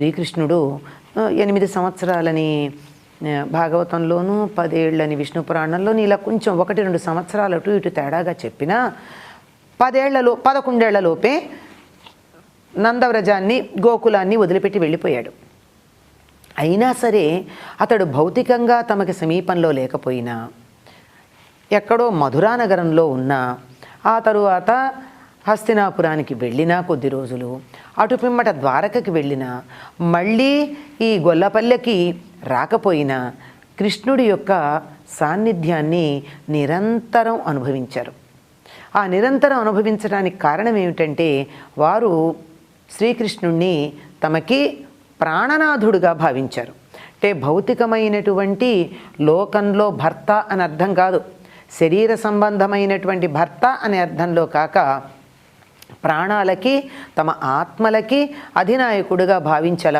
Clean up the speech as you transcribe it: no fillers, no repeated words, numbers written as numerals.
శ్రీకృష్ణుడు 8 సంవత్సరాలని భాగవతంలోనూ 10 ఏళ్ళని విష్ణు పురాణంలోని ఇలా కొంచెం 1-2 సంవత్సరాలు అటు ఇటు తేడాగా చెప్పినా 11 ఏళ్లలోపే నందవ్రజాన్ని గోకులాన్ని వదిలిపెట్టి వెళ్ళిపోయాడు. అయినా సరే అతడు భౌతికంగా తమకి సమీపంలో లేకపోయినా ఎక్కడో మధురా నగరంలో ఉన్నా ఆ తరువాత హస్తినాపురానికి వెళ్ళినా కొద్ది రోజులు అటు పిమ్మట ద్వారకకి వెళ్ళినా మళ్ళీ ఈ గొల్లపల్లెకి రాకపోయినా కృష్ణుడి యొక్క సాన్నిధ్యాన్ని నిరంతరం అనుభవించారు. ఆ నిరంతరం అనుభవించడానికి కారణం ఏమిటంటే వారు శ్రీకృష్ణుణ్ణి తమకి ప్రాణనాథుడుగా భావించారు. అంటే భౌతికమైనటువంటి లోకంలో భర్త అని అర్థం కాదు, శరీర సంబంధమైనటువంటి భర్త అనే అర్థంలో కాక ప్రాణాలకి తమ ఆత్మలకి అధినాయకుడుగా భావించాల.